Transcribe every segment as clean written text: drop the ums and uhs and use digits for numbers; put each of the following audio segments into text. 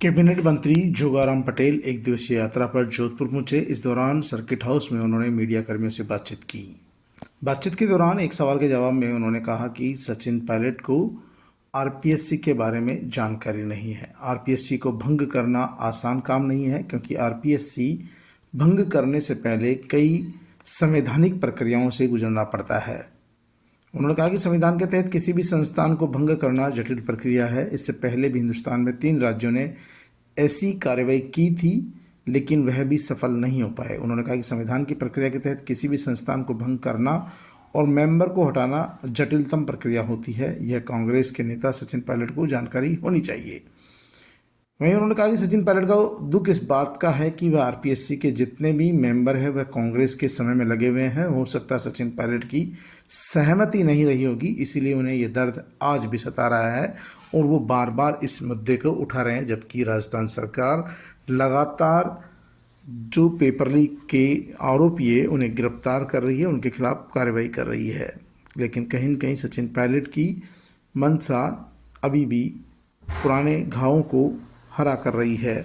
Cabinet मंत्री जोगाराम पटेल एक दिवसीय यात्रा पर जोधपुर पहुंचे। इस दौरान सर्किट हाउस में उन्होंने मीडिया कर्मियों से बातचीत की। बातचीत के दौरान एक सवाल के जवाब में उन्होंने कहा कि सचिन पायलट को आरपीएससी के बारे में जानकारी नहीं है। आरपीएससी को भंग करना आसान काम नहीं है, क्योंकि आरपीएससी भंग करने से पहले कई संवैधानिक प्रक्रियाओं से गुजरना पड़ता है। उन्होंने कहा कि संविधान के तहत किसी भी संस्थान को भंग करना जटिल प्रक्रिया है। इससे पहले भी हिंदुस्तान में 3 राज्यों ने ऐसी कार्रवाई की थी, लेकिन वह भी सफल नहीं हो पाए। उन्होंने कहा कि संविधान की प्रक्रिया के तहत किसी भी संस्थान को भंग करना और मेंबर को हटाना जटिलतम प्रक्रिया होती है। यह कांग्रेस के नेता सचिन पायलट को जानकारी होनी चाहिए। वहीं उन्होंने कहा कि सचिन पायलट का दुख इस बात का है कि वह आरपीएससी के जितने भी मेंबर हैं वह कांग्रेस के समय में लगे हुए हैं। हो सकता है सचिन पायलट की सहमति नहीं रही होगी, इसीलिए उन्हें यह दर्द आज भी सता रहा है और वो बार बार इस मुद्दे को उठा रहे हैं। जबकि राजस्थान सरकार लगातार जो पेपर लीक के आरोपी है उन्हें गिरफ्तार कर रही है, उनके खिलाफ कार्रवाई कर रही है, लेकिन कहीं न कहीं सचिन पायलट की मंशा अभी भी पुराने घावों को हरा कर रही है।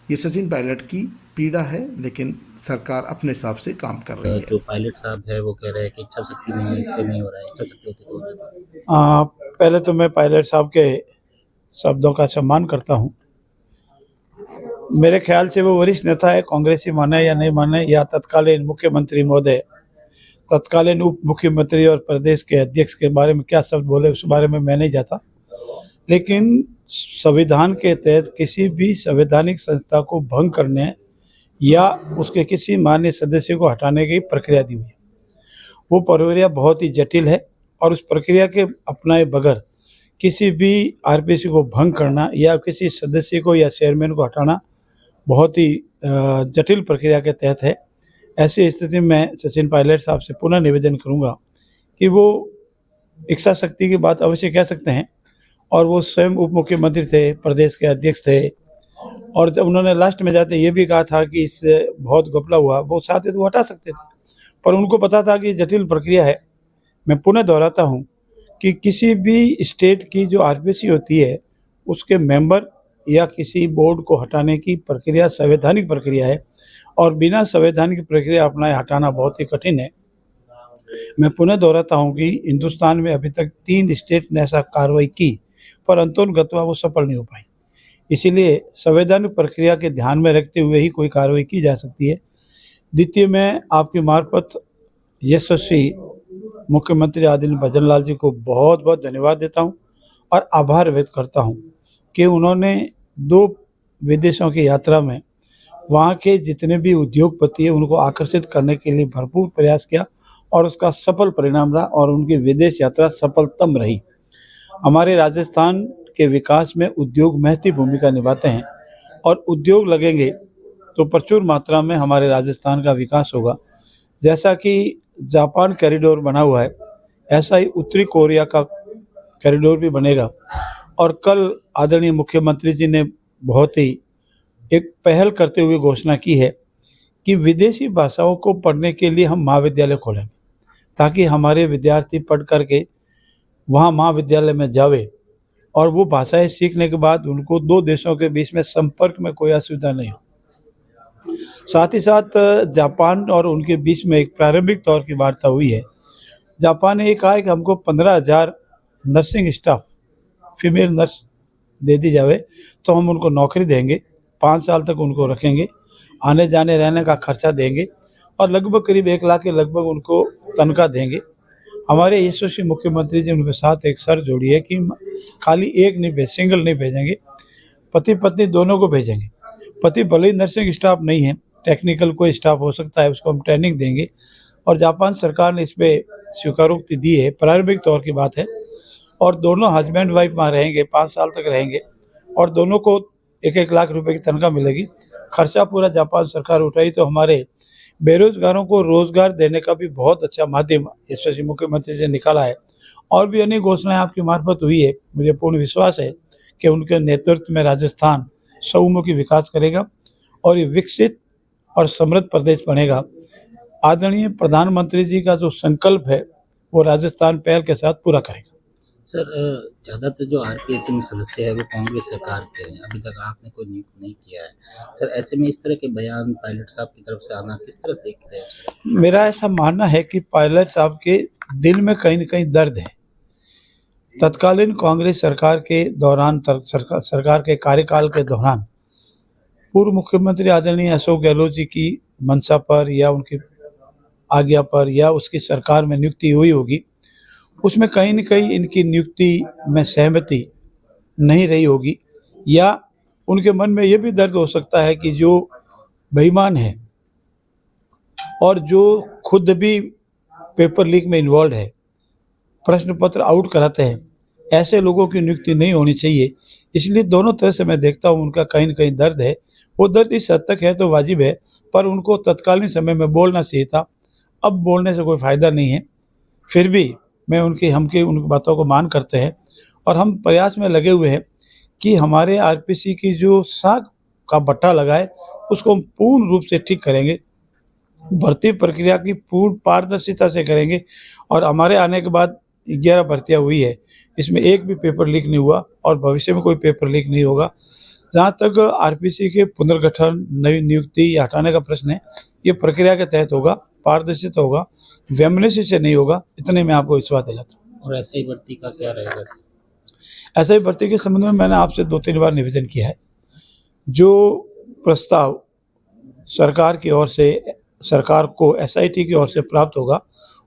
ये सचिन पायलट की पीड़ा है, लेकिन सरकार अपने हिसाब से काम कर रही है। जो पायलट साहब है वो कह रहे हैं कि इच्छा शक्ति नहीं है, इसलिए नहीं हो रहा है। इच्छा शक्ति होती तो हो जाता। पहले तो मैं पायलट साहब के शब्दों का सम्मान करता हूं। मेरे ख्याल से वो वरिष्ठ नेता है, कांग्रेसी माने या नहीं माने, या तत्कालीन मुख्यमंत्री महोदय, तत्कालीन उप मुख्यमंत्री और प्रदेश के अध्यक्ष के बारे में क्या शब्द बोले उस बारे में मैं नहीं जाता, लेकिन संविधान के तहत किसी भी संवैधानिक संस्था को भंग करने या उसके किसी मान्य सदस्य को हटाने की प्रक्रिया दी हुई है। वो प्रक्रिया बहुत ही जटिल है और उस प्रक्रिया के अपनाए बगैर किसी भी आरपीएससी को भंग करना या किसी सदस्य को या चेयरमैन को हटाना बहुत ही जटिल प्रक्रिया के तहत है। ऐसी स्थिति में सचिन पायलट साहब से पुनः निवेदन करूंगा कि वो इच्छा शक्ति की बात अवश्य कह सकते हैं, और वो स्वयं उप मुख्यमंत्री थे, प्रदेश के अध्यक्ष थे, और जब उन्होंने लास्ट में जाते ये भी कहा था कि इससे बहुत घपला हुआ, वो चाहते तो हटा सकते थे, पर उनको पता था कि जटिल प्रक्रिया है। मैं पुनः दोहराता हूँ कि किसी भी स्टेट की जो आरपीएससी होती है उसके मेंबर या किसी बोर्ड को हटाने की प्रक्रिया संवैधानिक प्रक्रिया है, और बिना संवैधानिक प्रक्रिया अपनाए हटाना बहुत ही कठिन है। मैं पुनः दोहराता हूँ कि हिंदुस्तान में अभी तक 3 स्टेट ने ऐसा कार्रवाई की, पर अंतोगत्वा वो सफल नहीं हो पाई। इसीलिए संवैधानिक प्रक्रिया के ध्यान में रखते हुए ही कोई कार्रवाई की जा सकती है। द्वितीय, मैं आपकी मार्फत यशस्वी मुख्यमंत्री आदरणीय भजनलाल जी को बहुत बहुत धन्यवाद देता हूं और आभार व्यक्त करता हूं कि उन्होंने 2 विदेशों की यात्रा में वहां के जितने भी उद्योगपति हैं उनको आकर्षित करने के लिए भरपूर प्रयास किया और उसका सफल परिणाम रहा और उनकी विदेश यात्रा सफलतम रही। हमारे राजस्थान के विकास में उद्योग महत्वपूर्ण भूमिका निभाते हैं, और उद्योग लगेंगे तो प्रचुर मात्रा में हमारे राजस्थान का विकास होगा। जैसा कि जापान कॉरिडोर बना हुआ है, ऐसा ही उत्तरी कोरिया का कॉरिडोर भी बनेगा। और कल आदरणीय मुख्यमंत्री जी ने बहुत ही एक पहल करते हुए घोषणा की है कि विदेशी भाषाओं को पढ़ने के लिए हम महाविद्यालय खोलेंगे, ताकि हमारे विद्यार्थी पढ़ करके वहाँ महाविद्यालय में जावे और वो भाषाएं सीखने के बाद उनको 2 देशों के बीच में संपर्क में कोई असुविधा नहीं हो। साथ ही साथ जापान और उनके बीच में एक प्रारंभिक तौर की वार्ता हुई है। जापान ने ये कहा है कि हमको 15,000 नर्सिंग स्टाफ फीमेल नर्स दे दी जावे तो हम उनको नौकरी देंगे, 5 साल तक उनको रखेंगे, आने जाने रहने का खर्चा देंगे और लगभग करीब 1 लाख के लगभग उनको तनख्वाह देंगे। हमारे यशस्वी मुख्यमंत्री जी उनके साथ एक शर्त जोड़ी है कि खाली एक नहीं सिंगल नहीं भेजेंगे, पति पत्नी दोनों को भेजेंगे। पति भले ही नर्सिंग स्टाफ नहीं है, टेक्निकल कोई स्टाफ हो सकता है, उसको हम ट्रेनिंग देंगे। और जापान सरकार ने इस पर स्वीकारोक्ति दी है, प्रारंभिक तौर की बात है, और दोनों हस्बैंड वाइफ वहाँ रहेंगे, 5 साल तक रहेंगे और दोनों को 1-1 लाख रुपए की तनख्वाह मिलेगी। खर्चा पूरा जापान सरकार उठाई, तो हमारे बेरोजगारों को रोजगार देने का भी बहुत अच्छा माध्यम यशस्वी मुख्यमंत्री से निकाला है। और भी अनेक घोषणाएं आपकी मार्फत हुई है। मुझे पूर्ण विश्वास है कि उनके नेतृत्व में राजस्थान बहुमुखी विकास करेगा और ये विकसित और समृद्ध प्रदेश बनेगा। आदरणीय प्रधानमंत्री जी का जो संकल्प है वो राजस्थान पहल के साथ पूरा करेगा। सर ज़्यादातर जो आरपीएससी में सदस्य है वो कांग्रेस सरकार के हैं, अभी तक आपने कोई नियुक्त नहीं किया है। सर ऐसे में इस तरह के बयान पायलट साहब की तरफ से आना किस तरह से देखते हैं सर? मेरा ऐसा मानना है कि पायलट साहब के दिल में कहीं न कहीं दर्द है। तत्कालीन कांग्रेस सरकार के दौरान सरकार के कार्यकाल के दौरान पूर्व मुख्यमंत्री आदरणीय अशोक गहलोत जी की मंशा पर या उनकी आज्ञा पर या उसकी सरकार में नियुक्ति हुई होगी, उसमें कहीं न कहीं इनकी नियुक्ति में सहमति नहीं रही होगी, या उनके मन में ये भी दर्द हो सकता है कि जो बेईमान है और जो खुद भी पेपर लीक में इन्वॉल्व है, प्रश्न पत्र आउट कराते हैं, ऐसे लोगों की नियुक्ति नहीं होनी चाहिए। इसलिए दोनों तरह से मैं देखता हूँ उनका कहीं न कहीं दर्द है। वो दर्द इस हद तक है तो वाजिब है, पर उनको तत्कालीन समय में बोलना चाहिए था। अब बोलने से कोई फ़ायदा नहीं है। फिर भी मैं उनकी बातों को मान करते हैं और हम प्रयास में लगे हुए हैं कि हमारे आरपीसी की जो साख का बट्टा लगा है, उसको हम पूर्ण रूप से ठीक करेंगे। भर्ती प्रक्रिया की पूर्ण पारदर्शिता से करेंगे और हमारे आने के बाद 11 भर्तियाँ हुई है, इसमें एक भी पेपर लीक नहीं हुआ और भविष्य में कोई पेपर लीक नहीं होगा। जहाँ तक आरपीसी के पुनर्गठन, नई नियुक्ति या हटाने का प्रश्न है, ये प्रक्रिया के तहत होगा, पारदर्शिता होगा, वैमनस्य से नहीं होगा। इतने मैं आपको विश्वास दिलाता हूँ। और ऐसे ही भर्ती का क्या रहेगा सर? ऐसा ही भर्ती के संबंध में मैंने आपसे 2-3 बार निवेदन किया है। जो प्रस्ताव सरकार को एसआईटी की ओर से प्राप्त होगा,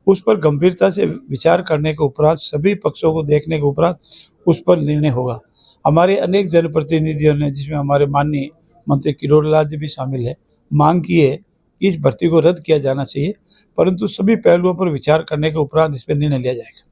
उस पर गंभीरता से विचार करने के उपरांत, सभी पक्षों को देखने के उपरांत उस पर निर्णय होगा। हमारे अनेक जनप्रतिनिधियों ने, जिसमें हमारे माननीय मंत्री किरोड़ी लाल जी भी शामिल है, मांग की है कि इस भर्ती को रद्द किया जाना चाहिए, परंतु सभी पहलुओं पर विचार करने के उपरांत इस पर निर्णय लिया जाएगा।